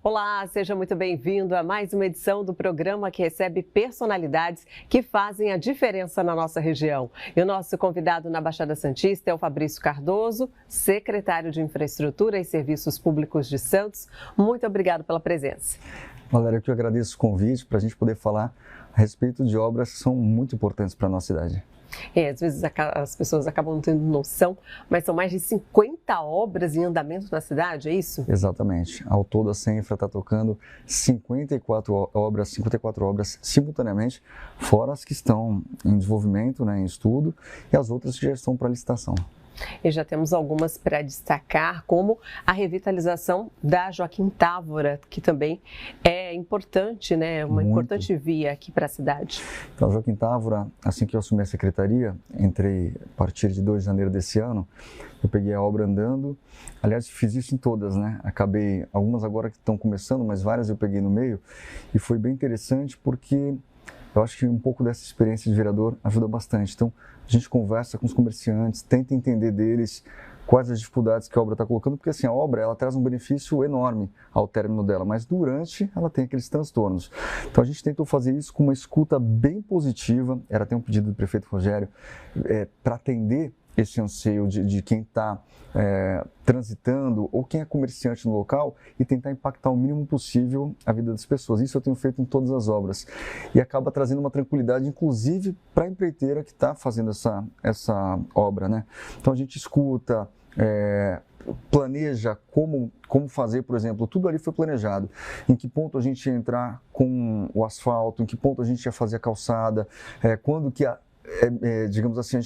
Olá, seja muito bem-vindo a mais uma edição do programa que recebe personalidades que fazem a diferença na nossa região. E o nosso convidado na Baixada Santista é o Fabrício Cardoso, secretário de Infraestrutura e Serviços Públicos de Santos. Muito obrigado pela presença. Valéria, eu agradeço o convite para a gente poder falar a respeito de obras que são muito importantes para a nossa cidade. Às vezes as pessoas acabam não tendo noção, mas são mais de 50 obras em andamento na cidade, é isso? Exatamente. Ao todo, a Senfra está tocando 54 obras simultaneamente, fora as que estão em desenvolvimento, em estudo, e as outras que já estão para licitação. E já temos algumas para destacar, como a revitalização da Joaquim Távora, que também é importante, uma importante via aqui para a cidade. Então, a Joaquim Távora, assim que eu assumi a secretaria, entrei a partir de 2 de janeiro desse ano, eu peguei a obra andando, aliás, fiz isso em todas, Acabei, algumas agora que estão começando, mas várias eu peguei no meio, e foi bem interessante porque eu acho que um pouco dessa experiência de vereador ajuda bastante. Então, a gente conversa com os comerciantes, tenta entender deles quais as dificuldades que a obra está colocando, porque assim, a obra ela traz um benefício enorme ao término dela, mas durante ela tem aqueles transtornos. Então, a gente tentou fazer isso com uma escuta bem positiva, era até um pedido do prefeito Rogério, para atender esse anseio de quem está transitando ou quem é comerciante no local e tentar impactar o mínimo possível a vida das pessoas. Isso eu tenho feito em todas as obras e acaba trazendo uma tranquilidade, inclusive para a empreiteira que está fazendo essa obra, Então a gente escuta, planeja como fazer, por exemplo, tudo ali foi planejado. Em que ponto a gente ia entrar com o asfalto, em que ponto a gente ia fazer a calçada, quando que digamos assim,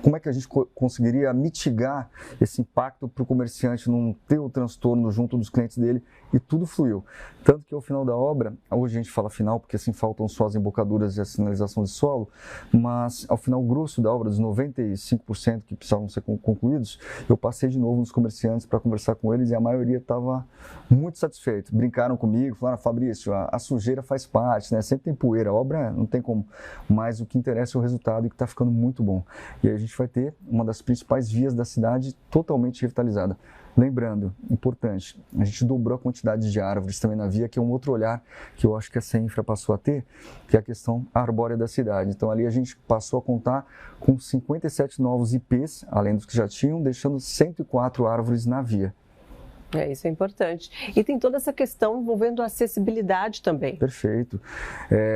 como é que a gente conseguiria mitigar esse impacto para o comerciante não ter o transtorno junto dos clientes dele, e tudo fluiu. Tanto que ao final da obra, hoje a gente fala final porque assim faltam só as embocaduras e a sinalização de solo, mas ao final grosso da obra, dos 95% que precisavam ser concluídos, eu passei de novo nos comerciantes para conversar com eles e a maioria estava muito satisfeito. Brincaram comigo, falaram: Fabrício, a sujeira faz parte, sempre tem poeira, a obra não tem como, mas o que interessa é o resultado e que está ficando muito bom. E aí a gente vai ter uma das principais vias da cidade totalmente revitalizada. Lembrando, importante, a gente dobrou a quantidade de árvores também na via, que é um outro olhar que eu acho que a Senfra passou a ter, que é a questão arbórea da cidade. Então ali a gente passou a contar com 57 novos IPs, além dos que já tinham, deixando 104 árvores na via. Isso é importante. E tem toda essa questão envolvendo a acessibilidade também. Perfeito.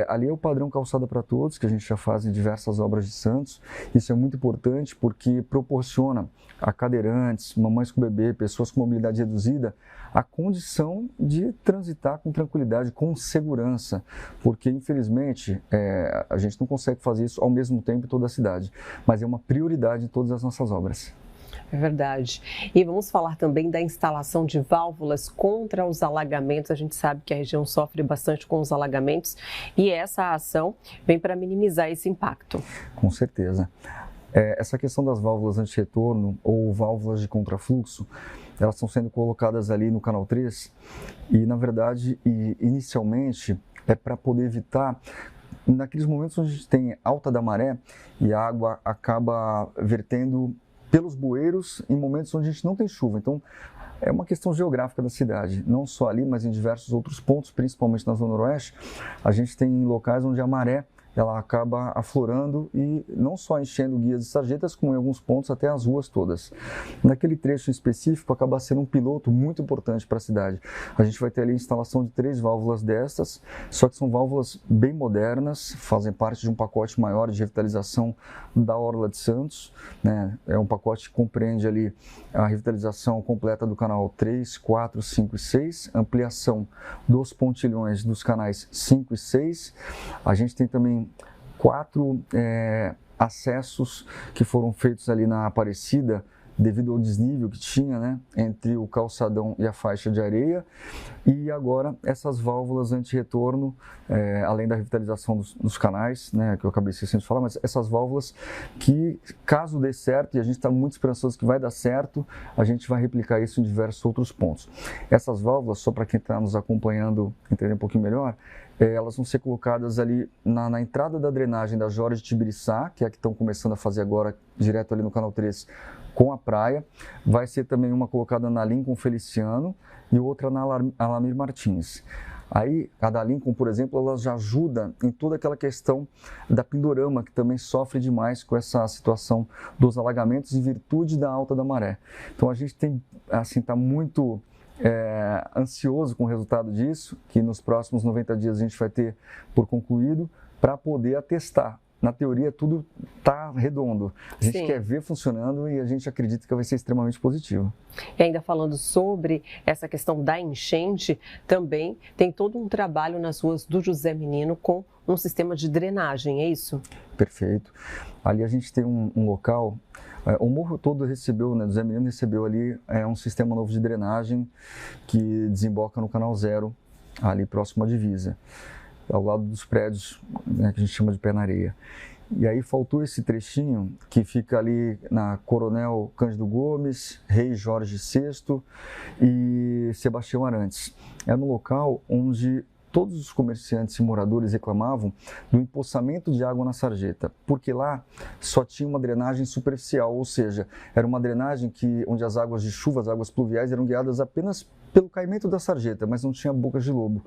Ali é o padrão Calçada para Todos, que a gente já faz em diversas obras de Santos. Isso é muito importante porque proporciona a cadeirantes, mamães com bebê, pessoas com mobilidade reduzida, a condição de transitar com tranquilidade, com segurança, porque infelizmente a gente não consegue fazer isso ao mesmo tempo em toda a cidade, mas é uma prioridade em todas as nossas obras. É verdade. E vamos falar também da instalação de válvulas contra os alagamentos. A gente sabe que a região sofre bastante com os alagamentos e essa ação vem para minimizar esse impacto. Com certeza. Essa questão das válvulas anti-retorno ou válvulas de contrafluxo, elas estão sendo colocadas ali no canal 3 e, na verdade, inicialmente é para poder evitar naqueles momentos onde a gente tem alta da maré e a água acaba vertendo pelos bueiros em momentos onde a gente não tem chuva. Então, é uma questão geográfica da cidade, não só ali, mas em diversos outros pontos, principalmente na Zona Noroeste, a gente tem locais onde a maré ela acaba aflorando e não só enchendo guias e sarjetas, como em alguns pontos até as ruas todas. Naquele trecho específico acaba sendo um piloto muito importante para a cidade. A gente vai ter ali a instalação de 3 válvulas destas, só que são válvulas bem modernas, fazem parte de um pacote maior de revitalização da Orla de Santos, É um pacote que compreende ali a revitalização completa do canal 3, 4, 5 e 6, ampliação dos pontilhões dos canais 5 e 6. A gente tem também 4 acessos que foram feitos ali na Aparecida devido ao desnível que tinha, entre o calçadão e a faixa de areia. E agora essas válvulas anti-retorno, além da revitalização dos canais, que eu acabei esquecendo de falar, mas essas válvulas que, caso dê certo, e a gente está muito esperançoso que vai dar certo, a gente vai replicar isso em diversos outros pontos. Essas válvulas, só para quem está nos acompanhando entender um pouquinho melhor, elas vão ser colocadas ali na entrada da drenagem da Jorge Tibiriçá, que é a que estão começando a fazer agora, direto ali no Canal 3, com a praia. Vai ser também uma colocada na Lincoln Feliciano e outra na Alamir Martins. Aí, a da Lincoln, por exemplo, ela já ajuda em toda aquela questão da Pindorama, que também sofre demais com essa situação dos alagamentos em virtude da alta da maré. Então, a gente tem, assim, está muito ansioso com o resultado disso, que nos próximos 90 dias a gente vai ter por concluído, para poder atestar. Na teoria, tudo está redondo. A gente quer ver funcionando e a gente acredita que vai ser extremamente positivo. E ainda falando sobre essa questão da enchente, também tem todo um trabalho nas ruas do José Menino com um sistema de drenagem, é isso? Perfeito. Ali a gente tem um local, o morro todo recebeu, né, José Menino recebeu ali um sistema novo de drenagem que desemboca no Canal Zero, ali próximo à divisa, ao lado dos prédios, né, que a gente chama de pé na areia. E aí faltou esse trechinho que fica ali na Coronel Cândido Gomes, Rei Jorge VI e Sebastião Arantes. É no local onde todos os comerciantes e moradores reclamavam do empoçamento de água na sarjeta, porque lá só tinha uma drenagem superficial, ou seja, era uma drenagem onde as águas de chuva, as águas pluviais, eram guiadas apenas pelo caimento da sarjeta, mas não tinha boca de lobo.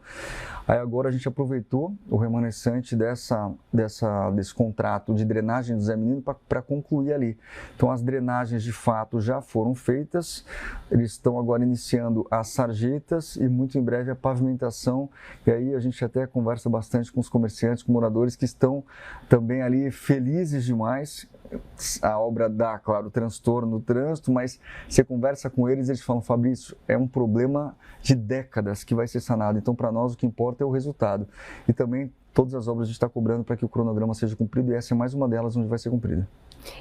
Aí agora a gente aproveitou o remanescente desse contrato de drenagem do Zé Menino para concluir ali. Então as drenagens de fato já foram feitas, eles estão agora iniciando as sarjetas e muito em breve a pavimentação, e aí a gente até conversa bastante com os comerciantes, com moradores que estão também ali felizes demais. A obra dá, claro, transtorno no trânsito, mas você conversa com eles, eles falam: Fabrício, é um problema de décadas que vai ser sanado, então para nós o que importa é o resultado. E também todas as obras a gente está cobrando para que o cronograma seja cumprido, e essa é mais uma delas onde vai ser cumprida.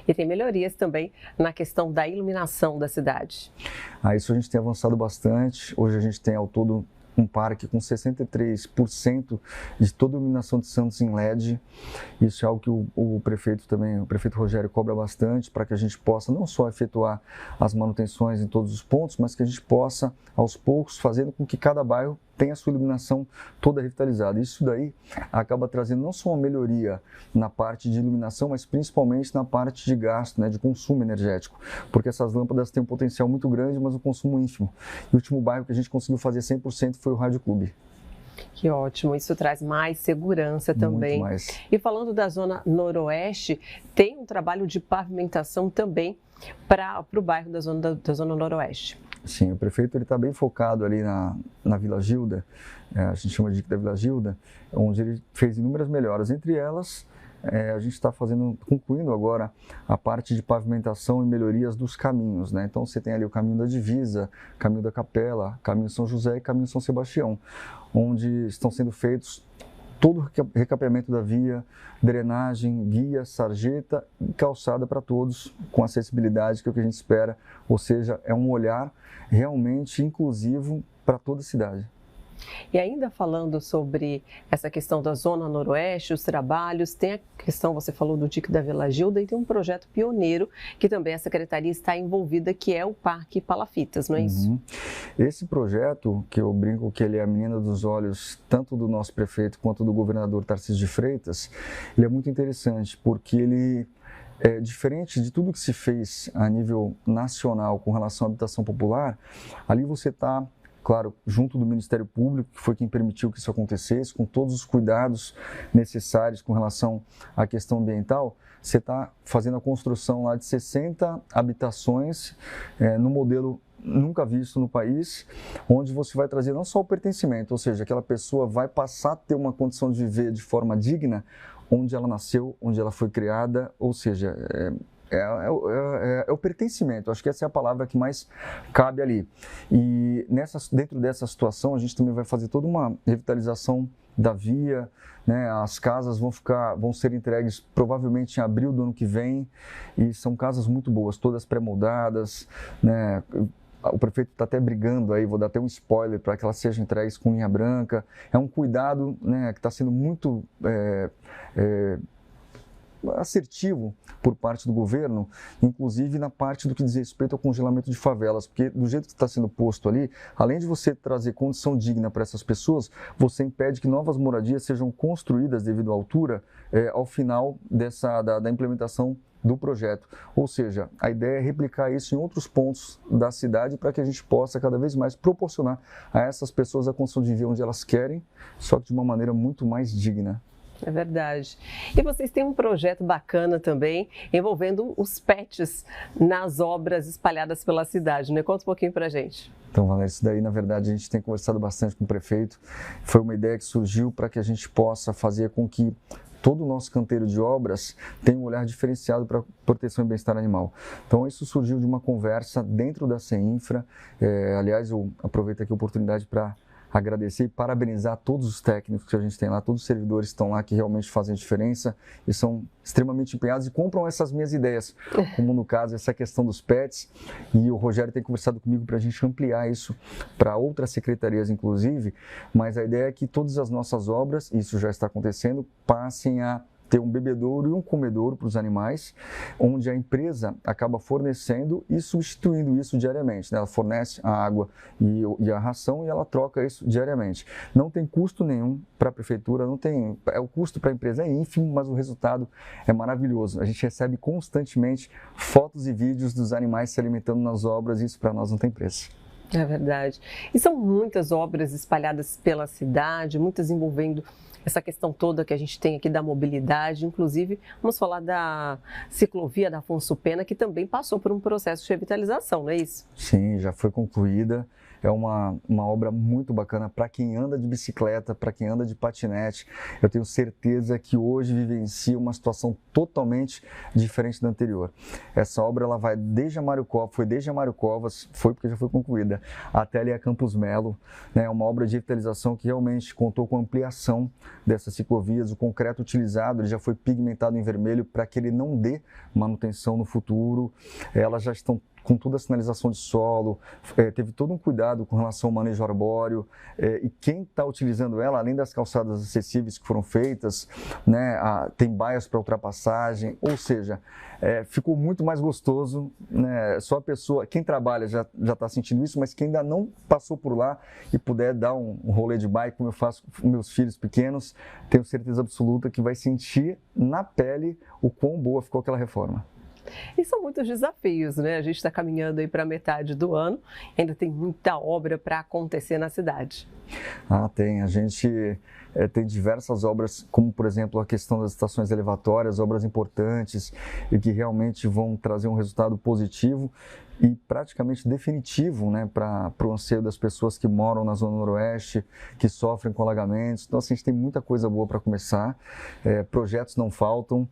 E tem melhorias também na questão da iluminação da cidade. Isso a gente tem avançado bastante. Hoje a gente tem ao todo um parque com 63% de toda a iluminação de Santos em LED. Isso é algo que o prefeito Rogério cobra bastante, para que a gente possa não só efetuar as manutenções em todos os pontos, mas que a gente possa, aos poucos, fazendo com que cada bairro tenha a sua iluminação toda revitalizada. Isso daí acaba trazendo não só uma melhoria na parte de iluminação, mas principalmente na parte de gasto, né, de consumo energético, porque essas lâmpadas têm um potencial muito grande, mas um consumo ínfimo. E o último bairro que a gente conseguiu fazer 100% foi o Rádio Clube. Que ótimo, isso traz mais segurança também. Muito mais. E falando da Zona Noroeste, tem um trabalho de pavimentação também para o bairro da Zona Noroeste. Sim, o prefeito está bem focado ali na Vila Gilda, a gente chama de da Vila Gilda, onde ele fez inúmeras melhoras. Entre elas, a gente está concluindo agora a parte de pavimentação e melhorias dos caminhos, né? Então você tem ali o caminho da Divisa, caminho da Capela, caminho São José e caminho São Sebastião, onde estão sendo feitos todo o recapeamento da via, drenagem, guia, sarjeta e calçada para todos, com acessibilidade, que é o que a gente espera, ou seja, é um olhar realmente inclusivo para toda a cidade. E ainda falando sobre essa questão da Zona Noroeste, os trabalhos, tem a questão, você falou do Dique da Vila Gilda, e tem um projeto pioneiro que também a Secretaria está envolvida, que é o Parque Palafitas, não é isso? Esse projeto, que eu brinco que ele é a menina dos olhos, tanto do nosso prefeito quanto do governador Tarcísio de Freitas, ele é muito interessante, porque ele é diferente de tudo que se fez a nível nacional com relação à habitação popular. Ali você está, claro, junto do Ministério Público, que foi quem permitiu que isso acontecesse, com todos os cuidados necessários com relação à questão ambiental. Você está fazendo a construção lá de 60 habitações no modelo nunca visto no país, onde você vai trazer não só o pertencimento, ou seja, aquela pessoa vai passar a ter uma condição de viver de forma digna, onde ela nasceu, onde ela foi criada, ou seja, é o pertencimento. Acho que essa é a palavra que mais cabe ali. E dentro dessa situação, a gente também vai fazer toda uma revitalização da via, né? As casas vão ser entregues provavelmente em abril do ano que vem, e são casas muito boas, todas pré-moldadas, né? O prefeito está até brigando aí, vou dar até um spoiler, para que elas sejam entregues com linha branca. É um cuidado, né, que está sendo muito assertivo por parte do governo, inclusive na parte do que diz respeito ao congelamento de favelas, porque do jeito que está sendo posto ali, além de você trazer condição digna para essas pessoas, você impede que novas moradias sejam construídas devido à altura ao final da implementação do projeto. Ou seja, a ideia é replicar isso em outros pontos da cidade para que a gente possa cada vez mais proporcionar a essas pessoas a condição de viver onde elas querem, só que de uma maneira muito mais digna. É verdade. E vocês têm um projeto bacana também envolvendo os pets nas obras espalhadas pela cidade, né? Conta um pouquinho pra gente. Então, Valéria, isso daí, na verdade, a gente tem conversado bastante com o prefeito. Foi uma ideia que surgiu para que a gente possa fazer com que todo o nosso canteiro de obras tenha um olhar diferenciado para proteção e bem-estar animal. Então, isso surgiu de uma conversa dentro da CEINFRA. Aliás, eu aproveito aqui a oportunidade para agradecer e parabenizar todos os técnicos que a gente tem lá, todos os servidores que estão lá que realmente fazem a diferença e são extremamente empenhados e compram essas minhas ideias, como no caso essa questão dos pets, e o Rogério tem conversado comigo para a gente ampliar isso para outras secretarias inclusive, mas a ideia é que todas as nossas obras, isso já está acontecendo, passem a ter um bebedouro e um comedouro para os animais, onde a empresa acaba fornecendo e substituindo isso diariamente, né? Ela fornece a água e a ração e ela troca isso diariamente. Não tem custo nenhum para a prefeitura, o custo para a empresa é ínfimo, mas o resultado é maravilhoso. A gente recebe constantemente fotos e vídeos dos animais se alimentando nas obras e isso para nós não tem preço. É verdade. E são muitas obras espalhadas pela cidade, muitas envolvendo essa questão toda que a gente tem aqui da mobilidade, inclusive vamos falar da ciclovia da Afonso Pena, que também passou por um processo de revitalização, não é isso? Sim, já foi concluída. É uma obra muito bacana para quem anda de bicicleta, para quem anda de patinete. Eu tenho certeza que hoje vivencia uma situação totalmente diferente da anterior. Essa obra ela vai desde a Mário Covas, foi porque já foi concluída, até ali a Campos Melo. É uma obra de revitalização que realmente contou com a ampliação dessas ciclovias. O concreto utilizado ele já foi pigmentado em vermelho para que ele não dê manutenção no futuro. Elas já estão com toda a sinalização de solo, teve todo um cuidado com relação ao manejo arbóreo, e quem está utilizando ela, além das calçadas acessíveis que foram feitas, né, tem baias para ultrapassagem, ou seja, ficou muito mais gostoso, né, só a pessoa, quem trabalha já está sentindo isso, mas quem ainda não passou por lá e puder dar um rolê de bike, como eu faço com meus filhos pequenos, tenho certeza absoluta que vai sentir na pele o quão boa ficou aquela reforma. E são muitos desafios, né? A gente está caminhando aí para metade do ano, ainda tem muita obra para acontecer na cidade. Tem. A gente tem diversas obras, como por exemplo a questão das estações elevatórias, obras importantes e que realmente vão trazer um resultado positivo e praticamente definitivo, né, para o anseio das pessoas que moram na Zona Noroeste, que sofrem com alagamentos. Então, assim, a gente tem muita coisa boa para começar, projetos não faltam.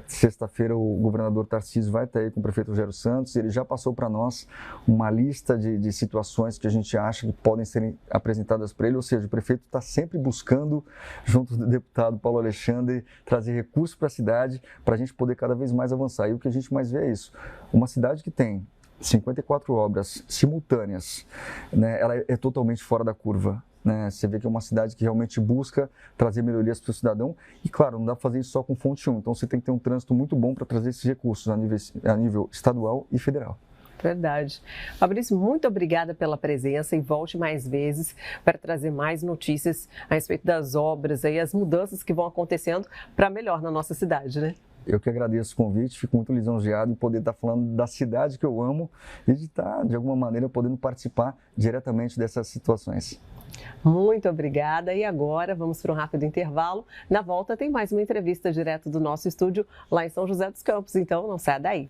Sexta-feira o governador Tarcísio vai estar aí com o prefeito Rogério Santos, ele já passou para nós uma lista de situações que a gente acha que podem ser apresentadas para ele, ou seja, o prefeito está sempre buscando, junto do deputado Paulo Alexandre, trazer recursos para a cidade para a gente poder cada vez mais avançar. E o que a gente mais vê é isso, uma cidade que tem 54 obras simultâneas, né, ela é totalmente fora da curva. Você vê que é uma cidade que realmente busca trazer melhorias para o cidadão e, claro, não dá para fazer isso só com fonte 1, então você tem que ter um trânsito muito bom para trazer esses recursos a nível estadual e federal. Verdade. Fabrício, muito obrigada pela presença e volte mais vezes para trazer mais notícias a respeito das obras e as mudanças que vão acontecendo para melhor na nossa cidade, né? Eu que agradeço o convite, fico muito lisonjeado em poder estar falando da cidade que eu amo e de estar, de alguma maneira, podendo participar diretamente dessas situações. Muito obrigada. E agora vamos para um rápido intervalo. Na volta tem mais uma entrevista direto do nosso estúdio lá em São José dos Campos. Então não saia daí.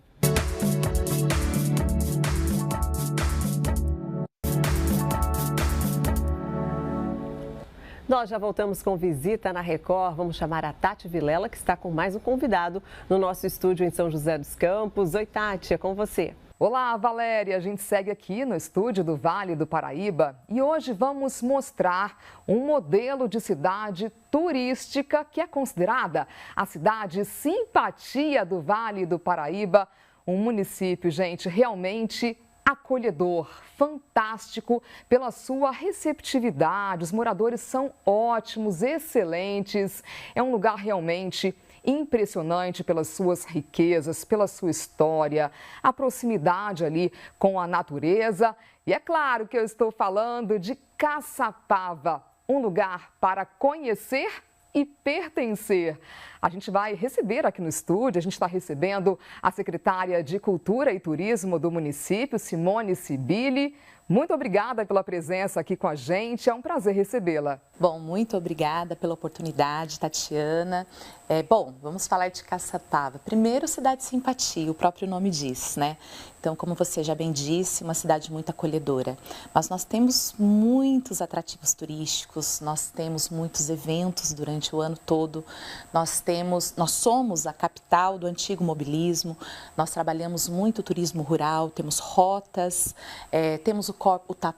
Nós já voltamos com visita na Record. Vamos chamar a Tati Vilela, que está com mais um convidado no nosso estúdio em São José dos Campos. Oi, Tati, é com você. Olá, Valéria. A gente segue aqui no estúdio do Vale do Paraíba e hoje vamos mostrar um modelo de cidade turística que é considerada a cidade simpatia do Vale do Paraíba. Um município, gente, realmente acolhedor, fantástico pela sua receptividade. Os moradores são ótimos, excelentes. É um lugar realmente impressionante pelas suas riquezas, pela sua história, a proximidade ali com a natureza. E é claro que eu estou falando de Caçapava, um lugar para conhecer e pertencer. A gente vai receber aqui no estúdio, a gente está recebendo a secretária de Cultura e Turismo do município, Simone Sibili. Muito obrigada pela presença aqui com a gente, é um prazer recebê-la. Bom, muito obrigada pela oportunidade, Tatiana. Vamos falar de Caçapava. Primeiro, cidade de simpatia, o próprio nome diz, né? Então, como você já bem disse, uma cidade muito acolhedora. Mas nós temos muitos atrativos turísticos, nós temos muitos eventos durante o ano todo. Nós somos a capital do antigo mobilismo, nós trabalhamos muito o turismo rural, temos rotas, temos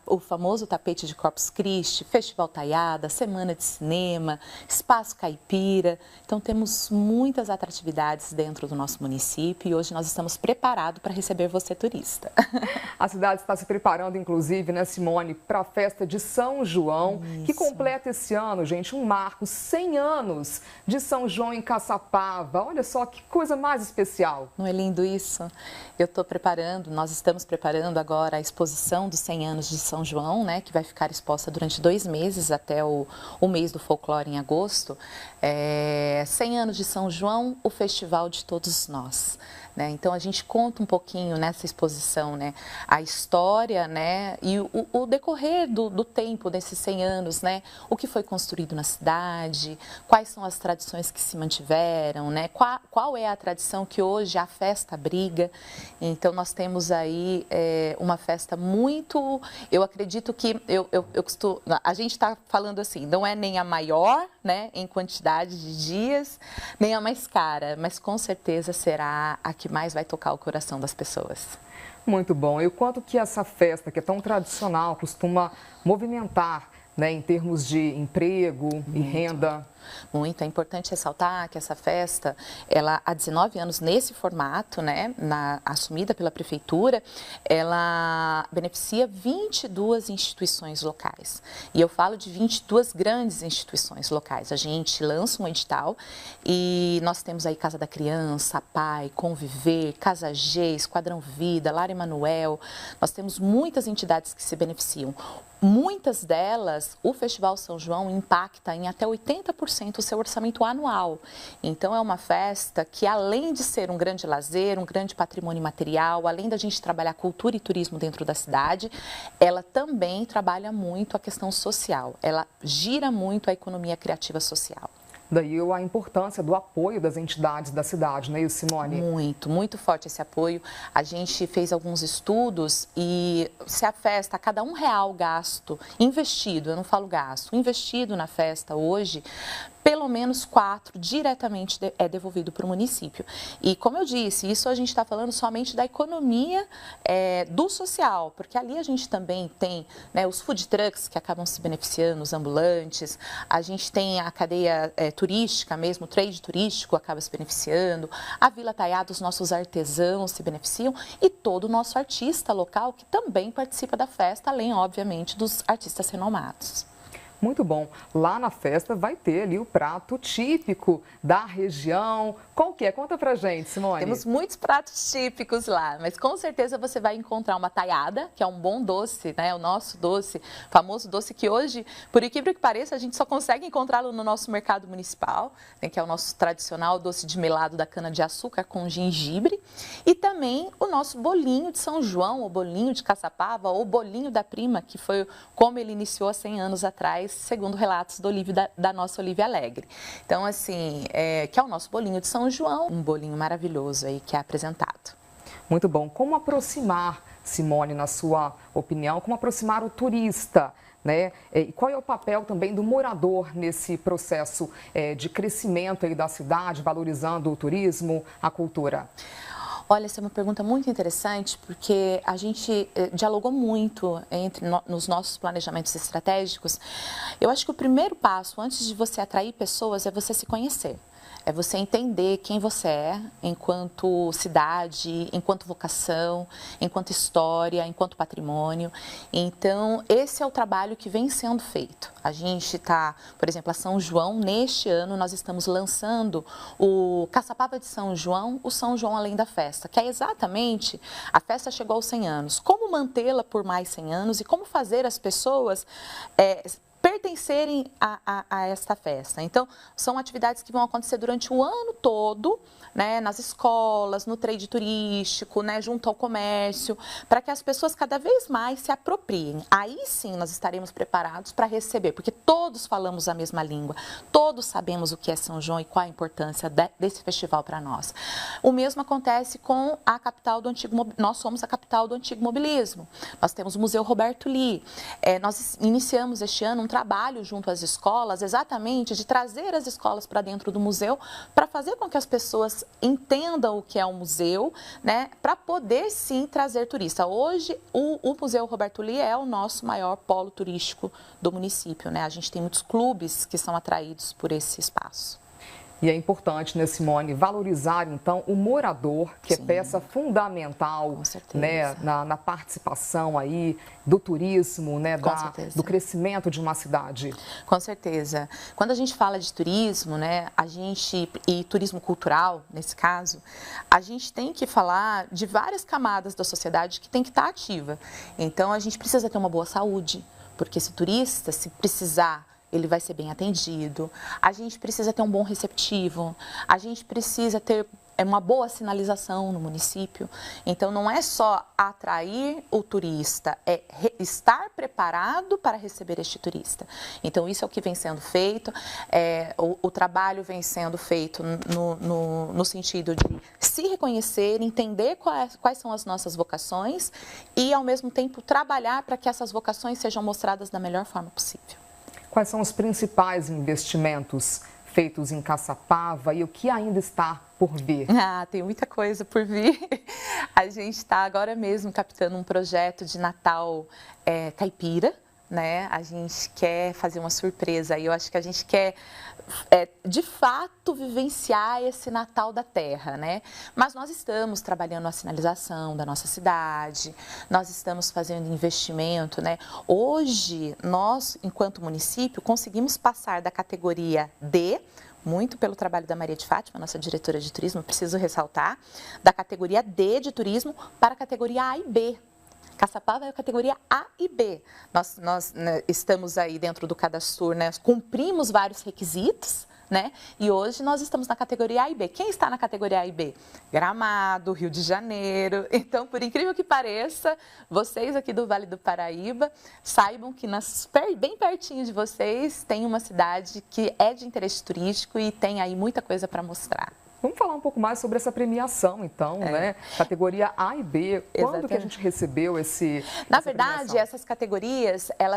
o famoso tapete de Corpus Christi, Festival Taiada, Semana de Cinema, Espaço Caipira. Então, temos muitas atratividades dentro do nosso município e hoje nós estamos preparados para receber você, turista. A cidade está se preparando, inclusive, né, Simone, para a festa de São João, que completa esse ano, gente, um marco, 100 anos de São João em Caçapava. Olha só que coisa mais especial. Não é lindo isso? Nós estamos preparando agora a exposição dos 100 anos de São João, né, que vai ficar exposta durante 2 meses até o mês do folclore em agosto. 100 anos de São João, o festival de todos nós. Então, a gente conta um pouquinho nessa exposição, né, a história, né, e o decorrer do tempo desses 100 anos, né, o que foi construído na cidade, quais são as tradições que se mantiveram, né, qual é a tradição que hoje a festa abriga. Então, nós temos aí uma festa muito, eu acredito que, a gente está falando assim, não é nem a maior, né, em quantidade de dias, nem a mais cara, mas com certeza será a que mais vai tocar o coração das pessoas. Muito bom. E o quanto que essa festa, que é tão tradicional, costuma movimentar, né, em termos de emprego e renda? Muito. É importante ressaltar que essa festa, ela há 19 anos nesse formato, né, assumida pela prefeitura, ela beneficia 22 instituições locais. E eu falo de 22 grandes instituições locais. A gente lança um edital e nós temos aí Casa da Criança, PAI, Conviver, Casa G, Esquadrão Vida, Lar Emanuel. Nós temos muitas entidades que se beneficiam. Muitas delas, o Festival São João impacta em até 80% o seu orçamento anual. Então, é uma festa que, além de ser um grande lazer, um grande patrimônio material, além da gente trabalhar cultura e turismo dentro da cidade, ela também trabalha muito a questão social. Ela gira muito a economia criativa social. Daí a importância do apoio das entidades da cidade, não é isso, Simone? Muito, muito forte esse apoio. A gente fez alguns estudos e se a festa, a cada R$1 gasto, investido, eu não falo gasto, investido na festa hoje, pelo menos 4 diretamente é devolvido para o município. E como eu disse, isso a gente está falando somente da economia do social, porque ali a gente também tem, né, os food trucks que acabam se beneficiando, os ambulantes, a gente tem a cadeia turística mesmo, o trade turístico acaba se beneficiando, a Vila Taiada, os nossos artesãos se beneficiam e todo o nosso artista local que também participa da festa, além, obviamente, dos artistas renomados. Muito bom. Lá na festa vai ter ali o prato típico da região. Qual que é? Conta pra gente, Simone. Temos muitos pratos típicos lá, mas com certeza você vai encontrar uma taiada, que é um bom doce, né? O nosso doce, famoso doce que hoje, por incrível que pareça, a gente só consegue encontrá-lo no nosso mercado municipal, né? Que é o nosso tradicional doce de melado da cana-de-açúcar com gengibre. E também o nosso bolinho de São João, o bolinho de Caçapava, ou bolinho da prima, que foi como ele iniciou há 100 anos atrás, segundo relatos do Olívio, da nossa Olívia Alegre. Então, assim, que é o nosso bolinho de São João, um bolinho maravilhoso aí que é apresentado. Muito bom. Como aproximar, Simone, na sua opinião, como aproximar o turista, né? E qual é o papel também do morador nesse processo de crescimento aí da cidade, valorizando o turismo, a cultura? Olha, essa é uma pergunta muito interessante, porque a gente dialogou muito nos nossos planejamentos estratégicos. Eu acho que o primeiro passo, antes de você atrair pessoas, é você se conhecer. É você entender quem você é enquanto cidade, enquanto vocação, enquanto história, enquanto patrimônio. Então, esse é o trabalho que vem sendo feito. A gente está, por exemplo, a São João, neste ano nós estamos lançando o Caçapava de São João, o São João Além da Festa, que é exatamente, a festa chegou aos 100 anos. Como mantê-la por mais 100 anos e como fazer as pessoas pertencerem a esta festa. Então, são atividades que vão acontecer durante o ano todo, né, nas escolas, no trade turístico, né, junto ao comércio, para que as pessoas cada vez mais se apropriem. Aí sim nós estaremos preparados para receber, porque todos falamos a mesma língua, todos sabemos o que é São João e qual a importância desse festival para nós. O mesmo acontece com a capital do antigo, nós somos a capital do antigo mobilismo. Nós temos o Museu Roberto Lee. Nós iniciamos este ano um trabalho junto às escolas, exatamente de trazer as escolas para dentro do museu, para fazer com que as pessoas entendam o que é um museu, né, para poder sim trazer turista. Hoje, o Museu Roberto Lee é o nosso maior polo turístico do município, né? A gente tem muitos clubes que são atraídos por esse espaço. E é importante, né, Simone, valorizar, então, o morador, que Sim. é peça fundamental, né, na participação aí do turismo, né, do crescimento de uma cidade. Com certeza. Quando a gente fala de turismo, né, e turismo cultural, nesse caso, a gente tem que falar de várias camadas da sociedade que tem que estar ativa. Então, a gente precisa ter uma boa saúde, porque esse turista, se precisar, ele vai ser bem atendido. A gente precisa ter um bom receptivo, a gente precisa ter uma boa sinalização no município. Então, não é só atrair o turista, é estar preparado para receber este turista. Então, isso é o que vem sendo feito. O trabalho vem sendo feito no sentido de se reconhecer, entender quais são as nossas vocações e, ao mesmo tempo, trabalhar para que essas vocações sejam mostradas da melhor forma possível. Quais são os principais investimentos feitos em Caçapava e o que ainda está por vir? Tem muita coisa por vir. A gente está agora mesmo captando um projeto de Natal caipira, né? A gente quer fazer uma surpresa e eu acho que a gente quer, de fato, vivenciar esse Natal da Terra, né? Mas nós estamos trabalhando a sinalização da nossa cidade, nós estamos fazendo investimento, né? Hoje, nós, enquanto município, conseguimos passar da categoria D, muito pelo trabalho da Maria de Fátima, nossa diretora de turismo, preciso ressaltar, da categoria D de turismo para a categoria A e B. Caçapava é a categoria A e B. Nós né, estamos aí dentro do Cadastur, né, cumprimos vários requisitos, né? E hoje nós estamos na categoria A e B. Quem está na categoria A e B? Gramado, Rio de Janeiro. Então, por incrível que pareça, vocês aqui do Vale do Paraíba saibam que bem pertinho de vocês tem uma cidade que é de interesse turístico e tem aí muita coisa para mostrar. Vamos falar um pouco mais sobre essa premiação, então, né? Categoria A e B. Quando que a gente recebeu Na verdade, essas categorias, ela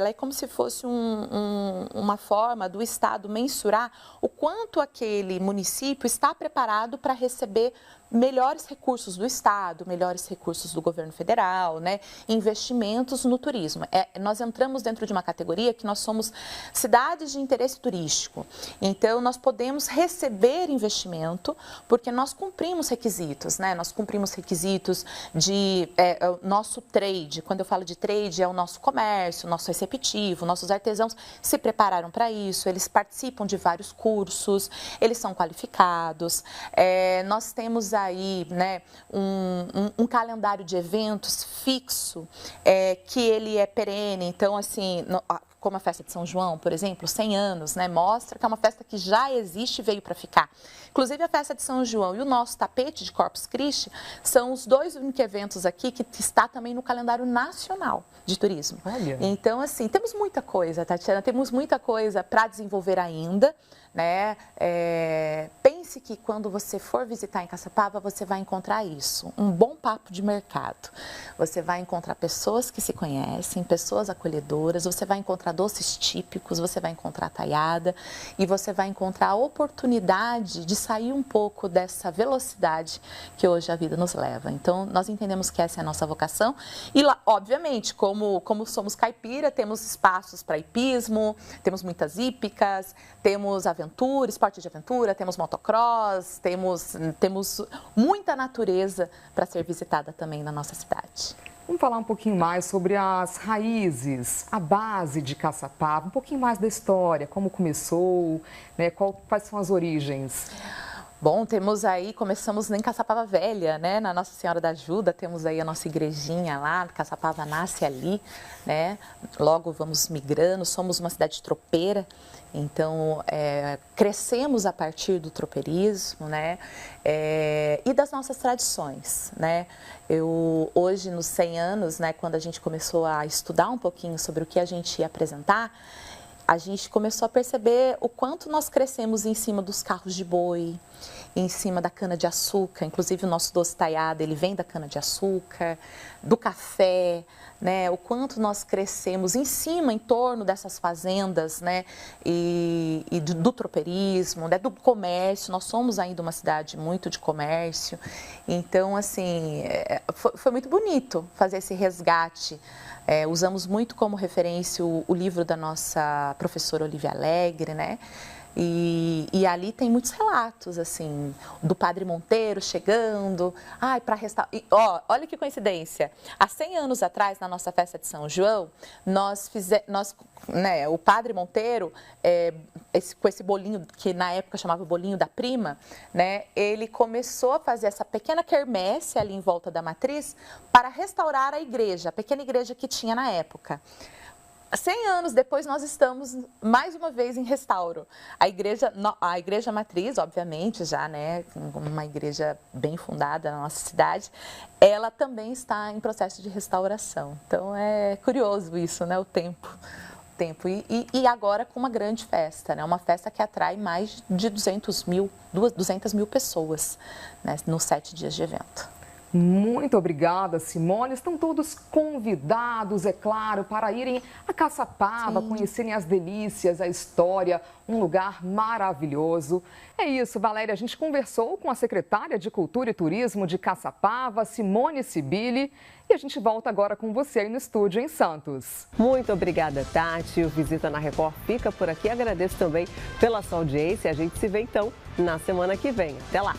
é como se fosse uma forma do Estado mensurar o quanto aquele município está preparado para receber melhores recursos do Estado, melhores recursos do governo federal, né? Investimentos no turismo. Nós entramos dentro de uma categoria que nós somos cidades de interesse turístico. Então, nós podemos receber investimento porque nós cumprimos requisitos, né? Nós cumprimos requisitos de nosso trade. Quando eu falo de trade, é o nosso comércio, nosso receptivo, nossos artesãos se prepararam para isso, eles participam de vários cursos, eles são qualificados. Nós temos aí, né, um calendário de eventos fixo, que ele é perene. Então, assim, como a festa de São João, por exemplo, 100 anos, né, mostra que é uma festa que já existe e veio para ficar. Inclusive, a festa de São João e o nosso tapete de Corpus Christi são os dois únicos eventos aqui que está também no calendário nacional de turismo. Olha. Então, assim, temos muita coisa, Tatiana, temos muita coisa para desenvolver ainda, né? Pense que quando você for visitar em Caçapava, você vai encontrar isso, um bom papo de mercado. Você vai encontrar pessoas que se conhecem, pessoas acolhedoras, você vai encontrar doces típicos, você vai encontrar taiada e você vai encontrar a oportunidade de sair um pouco dessa velocidade que hoje a vida nos leva. Então, nós entendemos que essa é a nossa vocação e, lá, obviamente, como somos caipira, temos espaços para hipismo, temos muitas hípicas, temos aventuras, aventura, esporte de aventura, temos motocross, temos muita natureza para ser visitada também na nossa cidade. Vamos falar um pouquinho mais sobre as raízes, a base de Caçapava, um pouquinho mais da história, como começou, né, quais são as origens? Bom, começamos em Caçapava Velha, né, na Nossa Senhora da Ajuda, temos aí a nossa igrejinha lá, Caçapava nasce ali, né, logo vamos migrando, somos uma cidade tropeira, então crescemos a partir do tropeirismo, né, e das nossas tradições, né. Hoje, nos 100 anos, né, quando a gente começou a estudar um pouquinho sobre o que a gente ia apresentar, a gente começou a perceber o quanto nós crescemos em cima dos carros de boi, em cima da cana-de-açúcar, inclusive o nosso doce taiado, ele vem da cana-de-açúcar, do café, né? O quanto nós crescemos em cima, em torno dessas fazendas, né? E do tropeirismo, né? Do comércio, nós somos ainda uma cidade muito de comércio, então, assim, foi muito bonito fazer esse resgate. Usamos muito como referência o livro da nossa professora Olivia Alegre, né? E ali tem muitos relatos, assim, do Padre Monteiro chegando, para restaurar. Olha que coincidência, há 100 anos atrás, na nossa festa de São João, o Padre Monteiro, com esse bolinho, que na época chamava bolinho da prima, né, ele começou a fazer essa pequena quermesse ali em volta da matriz para restaurar a igreja, a pequena igreja que tinha na época. 100 anos depois, nós estamos mais uma vez em restauro. A igreja matriz, obviamente, já, né, uma igreja bem fundada na nossa cidade, ela também está em processo de restauração. Então, é curioso isso, né, o tempo. E agora com uma grande festa, né, uma festa que atrai mais de 200 mil pessoas, né, nos 7 dias de evento. Muito obrigada, Simone. Estão todos convidados, é claro, para irem a Caçapava, conhecerem as delícias, a história, um lugar maravilhoso. É isso, Valéria. A gente conversou com a secretária de Cultura e Turismo de Caçapava, Simone Sibili, e a gente volta agora com você aí no estúdio em Santos. Muito obrigada, Tati. O Visita na Record fica por aqui. Agradeço também pela sua audiência. A gente se vê, então, na semana que vem. Até lá!